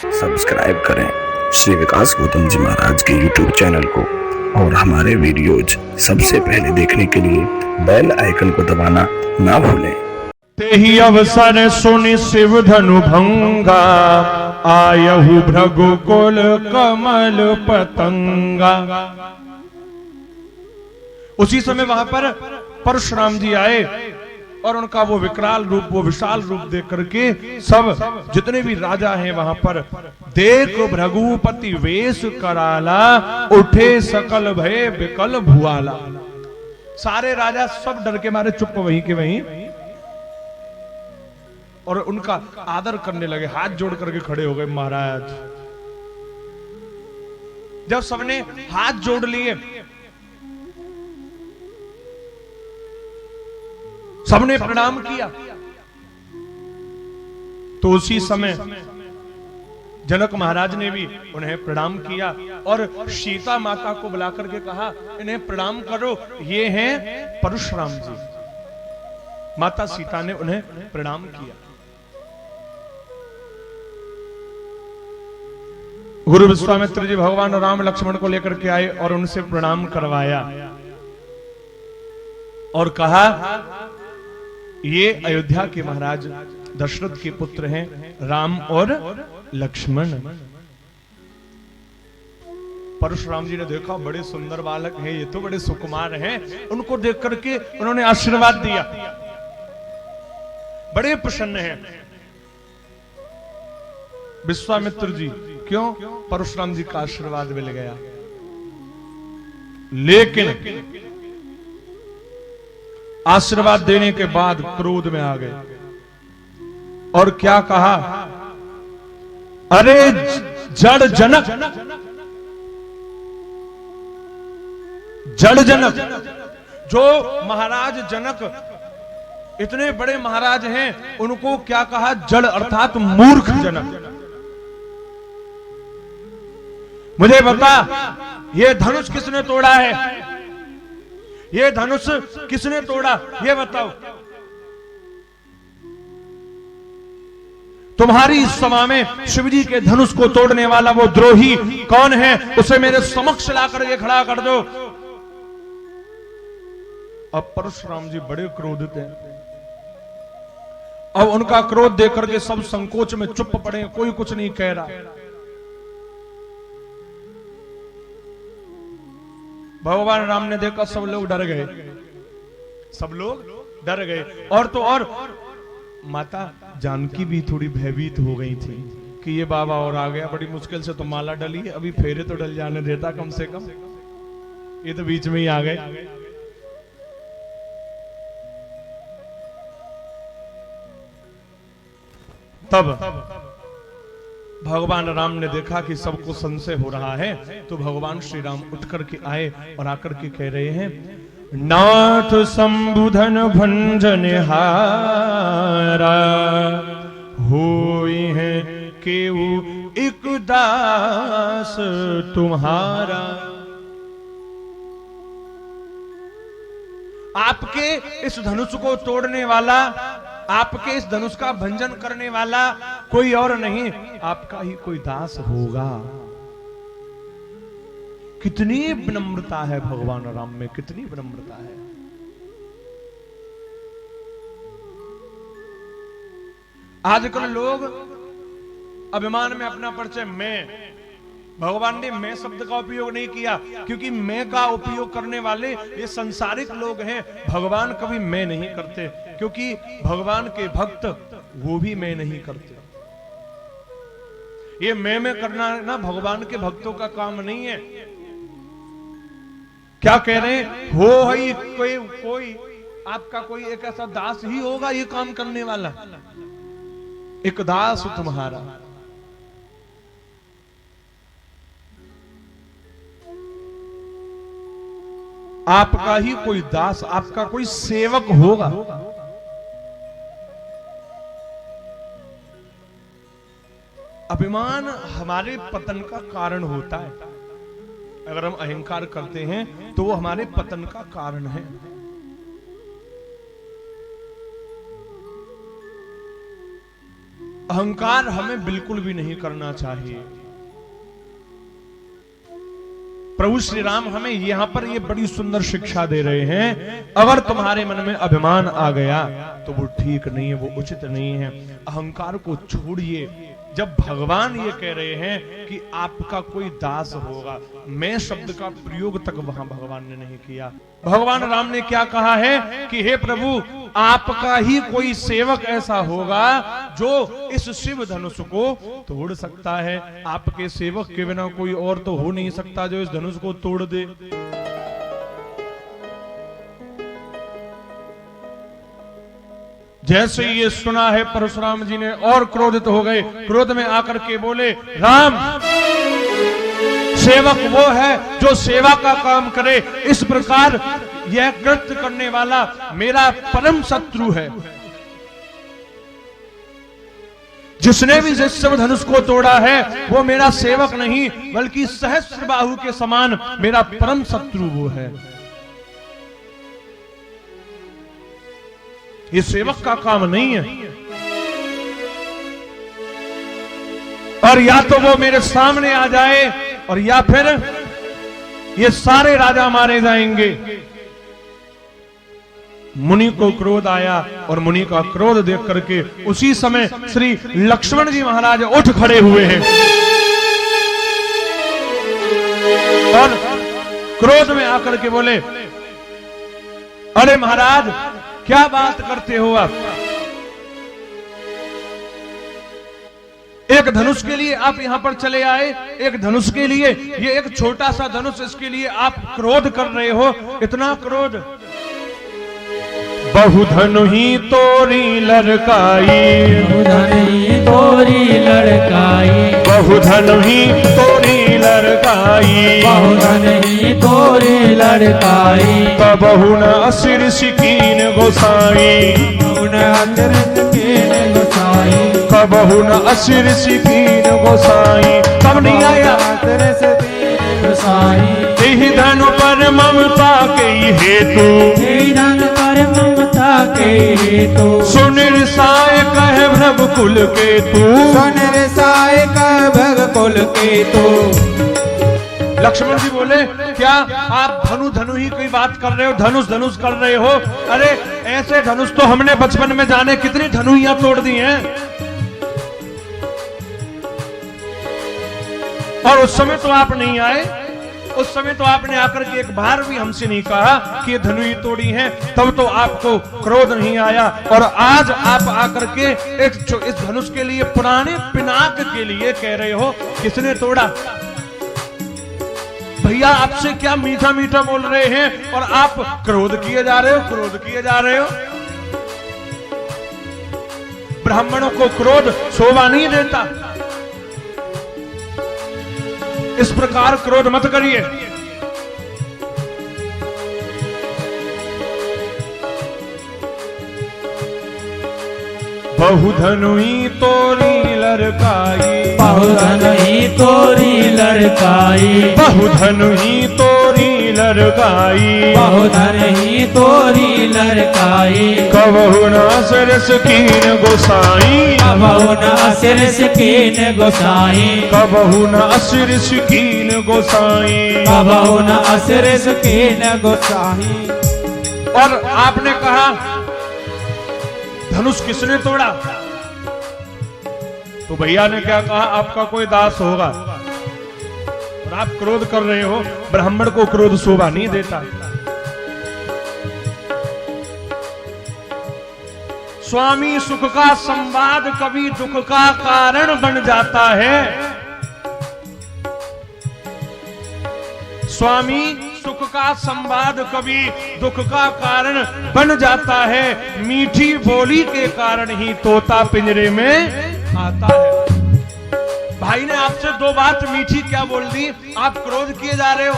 Subscribe करें श्री विकास गौतम जी महाराज के YouTube channel को और हमारे वीडियोज सबसे पहले देखने के लिए बेल आइकन को दबाना ना भूलें। तेहि अवसर सुनि शिव धनु भंगा, आयहु भृगुकुल कमल पतंगा। उसी समय वहां पर परशुराम जी आए और उनका वो विकराल रूप, वो विशाल रूप देख करके सब जितने भी राजा हैं वहां पर, देख भृगुपति वेश कराला, उठे सकल भय विकल भुआला। सारे राजा सब डर के मारे चुप वहीं के वहीं और उनका आदर करने लगे, हाथ जोड़ करके खड़े हो गए। महाराज जब सबने हाथ जोड़ लिए, सबने प्रणाम किया, तो उसी समय जनक महाराज ने भी उन्हें प्रणाम किया और सीता माता को बुलाकर के कहा, इन्हें प्रणाम करो, ये हैं परशुराम जी। माता सीता ने उन्हें प्रणाम किया। गुरु विश्वामित्र जी भगवान राम लक्ष्मण को लेकर के आए और उनसे प्रणाम करवाया और कहा, ये अयोध्या के महाराज दशरथ के पुत्र हैं राम और लक्ष्मण। परशुराम जी ने देखा, बड़े सुंदर बालक हैं, ये तो बड़े सुकुमार हैं। उनको देख करके उन्होंने आशीर्वाद दिया, बड़े प्रसन्न हैं। विश्वामित्र जी क्यों? परशुराम जी का आशीर्वाद मिल गया। लेकिन आशीर्वाद देने के बाद क्रोध में आ गए और क्या कहा, अरे जड़ जनक, जड़ जनक, जो महाराज जनक इतने बड़े महाराज हैं, उनको क्या कहा, जड़ अर्थात मूर्ख जनक। मुझे बता, ये धनुष किसने तोड़ा है? ये धनुष किसने तोड़ा, ये बताओ। तुम्हारी सभा में शिवजी के धनुष को तोड़ने वाला वो द्रोही कौन है? उसे मेरे समक्ष लाकर के खड़ा कर दो। अब परशुराम जी बड़े क्रोधित हैं। अब उनका क्रोध देख करके सब संकोच में चुप पड़े, कोई कुछ नहीं कह रहा। भगवान राम ने देखा, सब लोग डर गए, सब लोग डर गए। और तो और माता जानकी भी थोड़ी भयभीत हो गई थी कि ये बाबा और आ गया, बड़ी मुश्किल से तो माला डली है, अभी फेरे तो डल जाने देता कम से कम, ये तो बीच में ही आ गए। तब भगवान राम ने देखा कि सबको संशय हो रहा है, तो भगवान श्री राम उठ करके आए और आकर के कह रहे हैं, नाथ संबुधन भंजन हारा, होई है केऊ एक दास तुम्हारा। आपके इस धनुष को तोड़ने वाला, आपके इस धनुष का भंजन करने वाला कोई और नहीं, आपका ही कोई दास होगा। कितनी विनम्रता है भगवान राम में, कितनी विनम्रता है। आजकल लोग अभिमान में अपना परिचय मैं, भगवान ने मैं शब्द का उपयोग नहीं किया, क्योंकि मैं का उपयोग करने वाले ये संसारिक लोग हैं। भगवान कभी मैं नहीं करते, क्योंकि भगवान के भक्त वो भी मैं नहीं करते। ये मैं करना ना भगवान के भक्तों का काम नहीं है। क्या कह रहे हैं, हो ही कोई आपका कोई एक ऐसा दास ही होगा ये काम करने वाला, एक दास तुम्हारा। आपका ही कोई दास, आपका कोई सेवक होगा। अभिमान हमारे पतन का कारण होता है। अगर हम अहंकार करते हैं तो वो हमारे पतन का कारण है। अहंकार हमें बिल्कुल भी नहीं करना चाहिए। प्रभु श्री राम हमें यहां पर ये बड़ी सुंदर शिक्षा दे रहे हैं, अगर तुम्हारे मन में अभिमान आ गया तो वो ठीक नहीं है, वो उचित नहीं है। अहंकार को छोड़िए। जब भगवान ये कह रहे हैं कि आपका कोई दास होगा, मैं शब्द का प्रयोग तक वहां भगवान ने नहीं किया। भगवान राम ने क्या कहा है कि हे प्रभु, आपका ही कोई सेवक ऐसा होगा जो इस शिव धनुष को तोड़ सकता है। आपके सेवक के बिना कोई और तो हो नहीं सकता जो इस धनुष को तोड़ दे। जैसे ये सुना है, परशुराम जी ने और क्रोधित हो गए। क्रोध में आकर के बोले, राम, सेवक वो है जो सेवा का काम करे, इस प्रकार यह कृत्य करने वाला मेरा परम शत्रु है। जिसने भी शिव धनुष को तोड़ा है वो मेरा सेवक नहीं बल्कि सहस्त्र बाहु के समान मेरा परम शत्रु वो है। ये सेवक का काम नहीं है। और या तो वो मेरे सामने आ जाए और या फिर ये सारे राजा मारे जाएंगे। मुनि को क्रोध आया और मुनि का क्रोध देख करके उसी समय श्री लक्ष्मण जी महाराज उठ खड़े हुए हैं और क्रोध में आकर के बोले, अरे महाराज, क्या बात करते हो आप? एक धनुष के लिए आप यहां पर चले आए, एक धनुष के लिए, ये एक छोटा सा धनुष, इसके लिए आप क्रोध कर रहे हो। इतना क्रोध। बहुधनु ही तोरी लड़काई, बहुधनु ही तोरी लड़काई, बहुधनु ही तोरी लड़काई, बहुधनु ही तोरी लड़काई। कबहु न असिर सिकीन गोसाई, कबहु न असिर सिकीन गोसाई, कबहु न असिर सिकीन गोसाई। कब नहीं आया असिर सिकीन गोसाई। यही धनु पर ममता के हेतु, यही धनु पर ममता के हेतु, सुनिरसाय कह भ्रभ कुल के तू, सुनिरसाय कह भग कुल के तू। लक्ष्मण जी बोले, क्या आप धनु धनु ही कोई बात कर रहे हो, धनुष धनुष कर रहे हो? अरे ऐसे धनुष तो हमने बचपन में जाने कितनी धनुइयां तोड़ दी हैं। और उस समय तो आप नहीं आए, उस समय तो आपने आकर के एक बार भी हमसे नहीं कहा कि ये धनुई तोड़ी है, तब तो आपको क्रोध नहीं आया। और आज आप आकर के इस धनुष के लिए, पुराने पिनाक के लिए कह रहे हो किसने तोड़ा? भैया आपसे क्या मीठा मीठा बोल रहे हैं और आप क्रोध किए जा रहे हो, क्रोध किए जा रहे हो। ब्राह्मणों को क्रोध शोभा नहीं देता, इस प्रकार क्रोध मत करिए। बहुधनु ही तोरी लड़काई, बहुधनु ही तोरी लड़काई, बहुधनु ही तोरी लड़काई, बहुधनु ही तोरी लड़काई। कबहु न असिर सिकीन गोसाई, कबहु न असिर सिकीन गोसाई, कबहु न असिर सिकीन गोसाई, कबहु न असिर सिकीन गोसाई। और आपने कहा धनुष किसने तोड़ा? तो भैया ने क्या कहा, आपका कोई दास होगा। और आप क्रोध कर रहे हो, ब्राह्मण को क्रोध शोभा नहीं देता। स्वामी सुख का संवाद कभी दुख का कारण बन जाता है। स्वामी सुख का संवाद कभी दुख का कारण बन जाता है। मीठी बोली के कारण ही तोता पिंजरे में आता है। भाई ने आपसे दो बात मीठी क्या बोल दी, आप क्रोध किए जा रहे हो।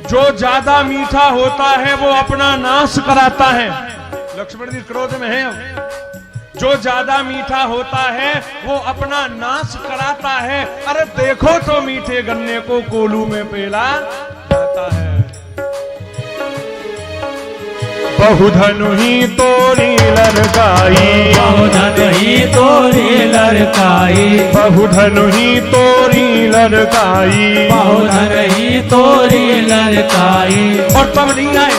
जो ज्यादा मीठा होता है वो अपना नाश कराता है। लक्ष्मण जी क्रोध में है। जो ज्यादा मीठा होता है वो अपना नाश कराता है। अरे देखो तो मीठे गन्ने को कोलू में पेला जाता है। बहुधनु ही तोरी लड़काई, बहुधनु ही तोरी लड़काई, बहुधनु ही तोरी लड़काई, बहुधनु ही तोरी लड़काई। और तब नहीं आए।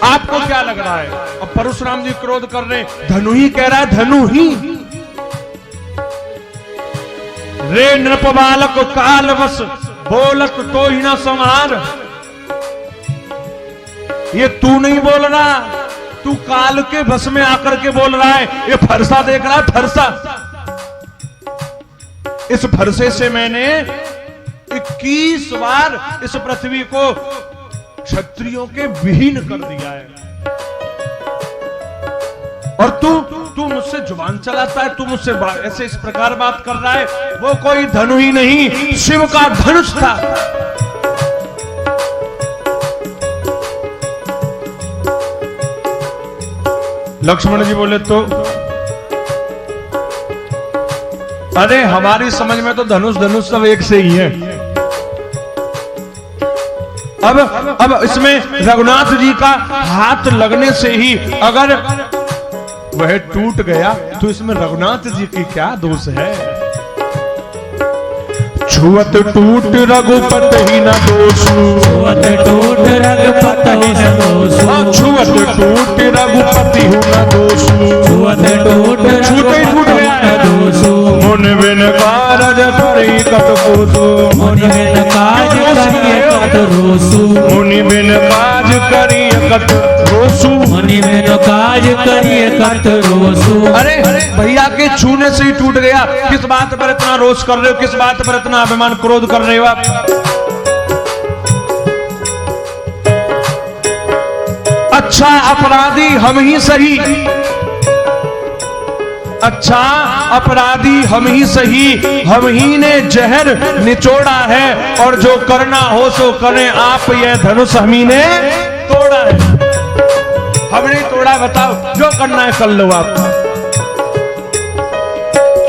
आपको क्या लग रहा है? अब परशुराम जी क्रोध कर रहे, धनु ही कह रहा है, धनु ही। रे नृप बालक कालवश बोलत तो ही ना संहार। ये तू नहीं बोल रहा, तू काल के बस में आकर के बोल रहा है। ये फरसा देख रहा है, फरसा। इस फरसे से मैंने 21 बार इस पृथ्वी को क्षत्रियों के विहीन कर दिया है। और तू मुझसे जुबान चलाता है, तू मुझसे ऐसे इस प्रकार बात कर रहा है। वो कोई धनु ही नहीं, शिव का धनुष था। लक्ष्मण जी बोले तो अरे हमारी समझ में तो धनुष धनुष सब एक से ही है। अब इसमें रघुनाथ जी का हाथ लगने से ही अगर वह टूट गया तो इसमें रघुनाथ जी की क्या दोष है? छुअत टूट रघुपत ही न दोषु, छुअत टूट रघुपत ही न दोषु, छुअत टूट रघुपति हूँ न दोषु, छुअत टूट छूटे टूट गया है दोषु। मुन बिन कारज करी कत कोसु, मुनि बिन काज करिए कत रोसु, मुनि बिन काज करी कत रोसु, मुनि बिन काज करिए कत रोसु। अरे भैया के छूने से ही टूट गया, किस बात पर इतना रोष कर रहे हो? किस बात पर इतना अभिमान क्रोध कर रहे हो आप? अच्छा अपराधी हम ही सही, अच्छा अपराधी हम ही सही, हम ही ने जहर निचोड़ा है। और जो करना हो सो करें आप, यह धनुष हम ही ने तोड़ा है। हमने तोड़ा, बताओ जो करना है कर लो आप।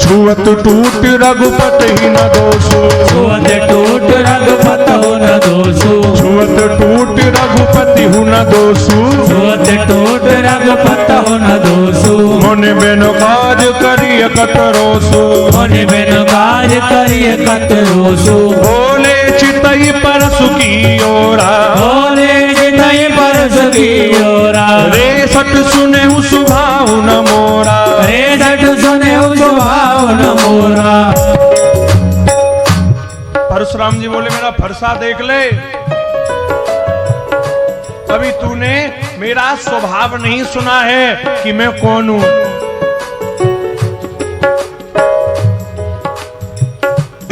छुअत टूट रघुपत ही न दोषु, छुअत टूट रघुपत हो न दोषु, छुअत टूट रघुपति हूँ न दोषु, छुअत टूट रघुपत हो न दोषु। मुनि बिन काज करिय कत रोसु, मुनि बिन काज करिए कत रोसु। बोले चितई परसु की ओरा, बोले चितई परसु की ओरा, रे सट सुने सुभाव न मोरा, रे सट सुने सुभाव न मोरा। परशुराम जी बोले मेरा फरसा देख ले, अभी तूने मेरा स्वभाव नहीं सुना है कि मैं कौन हूं।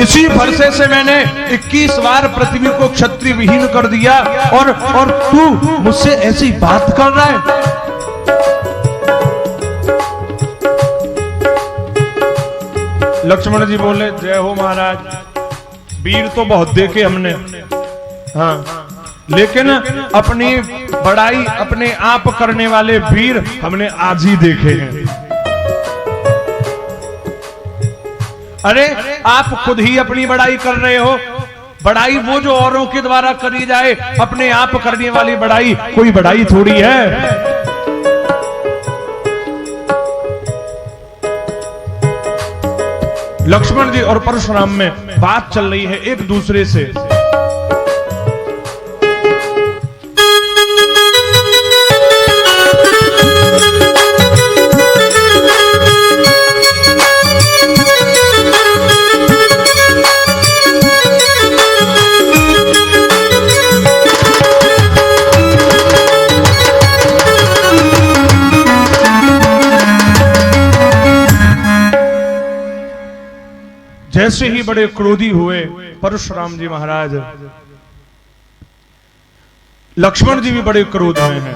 इसी फरसे से मैंने 21 बार पृथ्वी को क्षत्रिय विहीन कर दिया और तू मुझसे ऐसी बात कर रहा है। लक्ष्मण जी बोले जय हो महाराज, वीर तो बहुत देखे हमने, हाँ, लेकिन अपनी बड़ाई अपने आप करने वाले वीर हमने आज ही देखे हैं। अरे आप खुद ही अपनी बड़ाई कर रहे हो। बड़ाई वो जो औरों के द्वारा करी जाए, अपने आप करने वाली बड़ाई कोई बड़ाई थोड़ी है। लक्ष्मण जी और परशुराम में बात चल रही है एक दूसरे से। जैसे ही बड़े क्रोधी हुए परशुराम जी महाराज, लक्ष्मण जी भी बड़े क्रोध में हैं,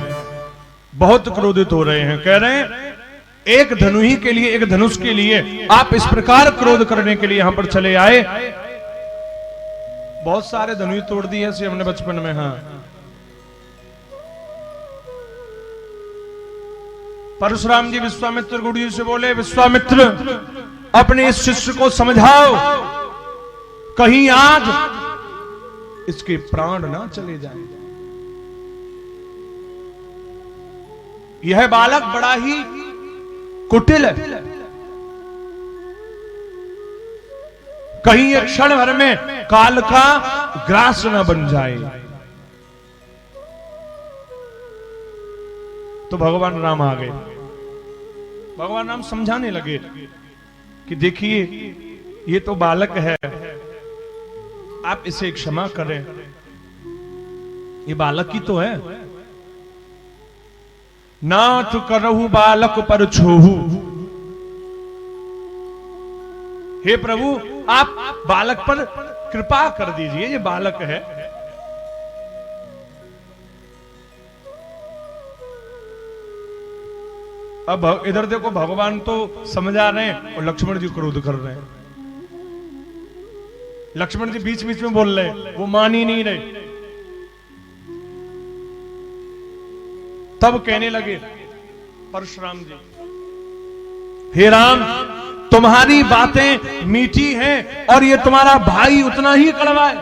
बहुत क्रोधित हो रहे हैं। कह रहे हैं एक धनुही के लिए, एक धनुष के लिए आप इस प्रकार क्रोध करने के लिए यहां पर चले आए। बहुत सारे धनुही तोड़ दिए ऐसे हमने बचपन में। हाँ, परशुराम जी विश्वामित्र गुरु जी से बोले, विश्वामित्र अपने इस शिष्य को समझाओ, कहीं आज इसके प्राण ना चले जाएं। यह बालक बड़ा ही कुटिल है, कहीं एक क्षण भर में काल का ग्रास न बन जाए। तो भगवान राम आ गए। भगवान राम समझाने लगे कि देखिए ये तो बालक है, आप इसे क्षमा करें, ये बालक ही तो है। नाथ करहु बालक पर छोहू, हे प्रभु आप बालक पर कृपा कर दीजिए, ये बालक है। अब इधर देखो भगवान तो समझा रहे हैं और लक्ष्मण जी क्रोध कर रहे हैं। लक्ष्मण जी बीच बीच में बोल रहे हैं, वो मान ही नहीं रहे। तब कहने लगे परशुराम जी, हे राम तुम्हारी बातें मीठी हैं और ये तुम्हारा भाई उतना ही कड़वा है।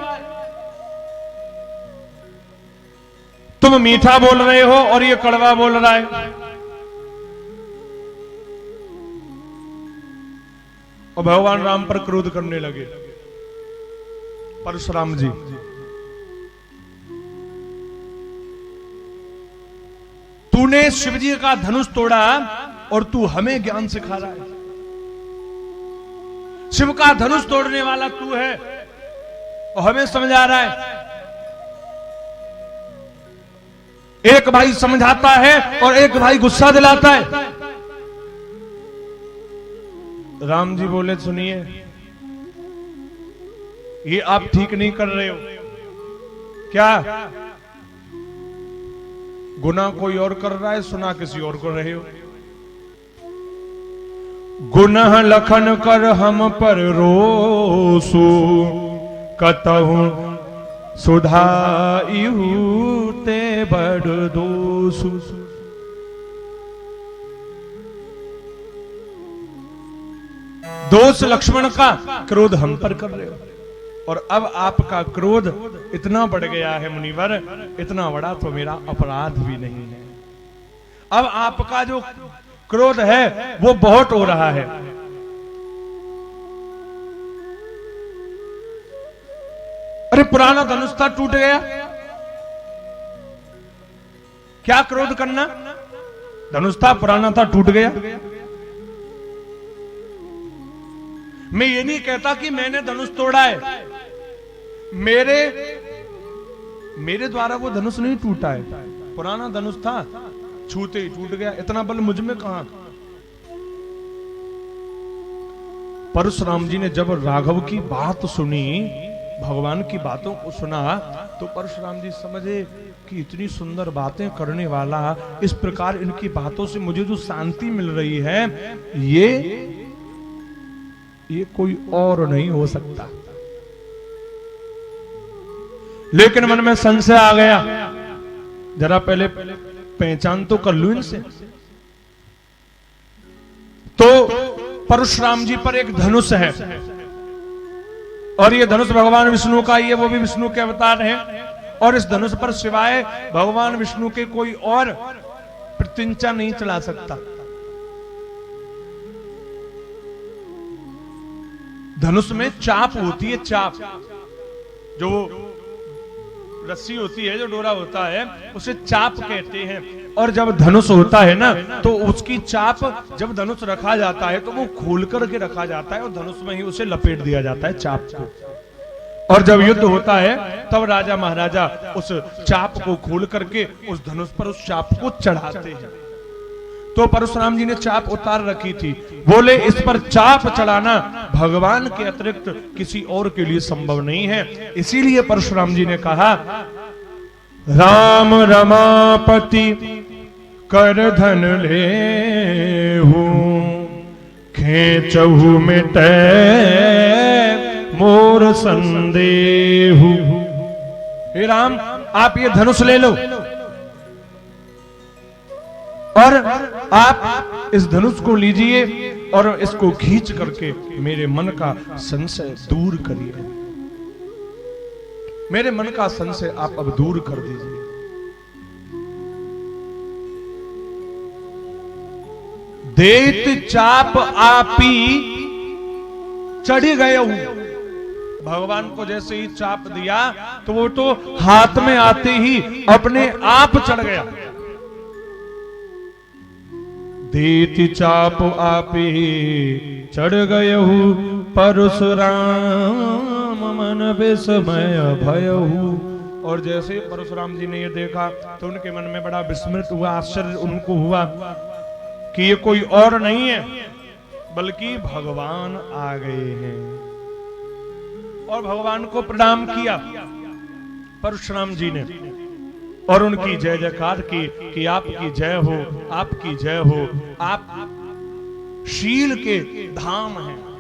तुम मीठा बोल रहे हो और ये कड़वा बोल रहा है। और भगवान राम पर क्रोध करने लगे। परशुराम जी, तूने शिव जी का धनुष तोड़ा और तू हमें ज्ञान सिखा रहा है। शिव का धनुष तोड़ने वाला तू है और हमें समझा रहा है। एक भाई समझाता है और एक भाई गुस्सा दिलाता है। राम जी बोले सुनिए, ये आप ठीक नहीं कर रहे हो। क्या गुनाह कोई और कर रहा है, सुना किसी और को रहे हो। गुनाह लखन कर हम पर रोसु, कतहु सुधाइहु ते बड़ दोसु। दोष लक्ष्मण का, क्रोध हम पर कर रहे हो। और अब आपका क्रोध इतना बढ़ गया है मुनिवर, इतना बड़ा तो मेरा अपराध भी नहीं है। अब आपका जो क्रोध है वो बहुत हो रहा है। अरे पुराना धनुष था, टूट गया, क्या क्रोध करना। धनुष था, पुराना था, टूट गया। मैं ये नहीं कहता कि मैंने धनुष तोड़ा है, मेरे द्वारा वो धनुष नहीं टूटा है। पुराना धनुष था, छूते ही टूट गया, इतना बल मुझ में कहां। परशुराम जी ने जब राघव की बात सुनी, भगवान की बातों को सुना, तो परशुराम जी समझे कि इतनी सुंदर बातें करने वाला, इस प्रकार इनकी बातों से मुझे जो शांति मिल रही है, ये कोई और नहीं हो सकता। लेकिन मन में संशय आ गया, जरा पहले पहचान तो कर लूं इनसे। तो परशुराम जी पर एक धनुष है और ये धनुष भगवान विष्णु का ही है, वो भी विष्णु के अवतार हैं। और इस धनुष पर सिवाय भगवान विष्णु के कोई और प्रतिंचा नहीं चला सकता। धनुष में चाप होती है, चाप जो रस्सी होती है, जो डोरा होता है, उसे चाप कहते हैं। और जब धनुष होता है ना, तो उसकी चाप, जब धनुष रखा जाता है तो वो खोल करके रखा जाता है और धनुष में ही उसे लपेट दिया जाता है, चाप को। और जब युद्ध होता है तब राजा महाराजा उस चाप को खोल करके उस धनुष पर उस चाप को चढ़ाते हैं। तो परशुराम जी ने चाप उतार रखी थी, बोले इस पर चाप चढ़ाना भगवान के अतिरिक्त किसी और के लिए संभव नहीं है। इसीलिए परशुराम जी ने कहा, राम रमापति कर धन लेहु, खेचहु मिटै मोर संदेहु। हे राम, आप ये धनुष ले लो और आप इस धनुष को लीजिए और इसको खींच करके मेरे मन का संशय दूर करिए। मेरे मन का संशय आप अब दूर कर दीजिए। देत चाप आपी चढ़ गए हूं। भगवान को जैसे ही चाप दिया तो वो तो हाथ में आते ही अपने आप चढ़ गया। देती चाप आपे चढ़ गए हूं, परशुराम मन विस्मय भयहु। और जैसे परशुराम जी ने ये देखा तो उनके मन में बड़ा विस्मृत हुआ, आश्चर्य उनको हुआ कि ये कोई और नहीं है बल्कि भगवान आ गए हैं। और भगवान को प्रणाम किया परशुराम जी ने और उनकी जय जयकार की कि आपकी जय हो, आपकी जय हो, आप शील के धाम हैं।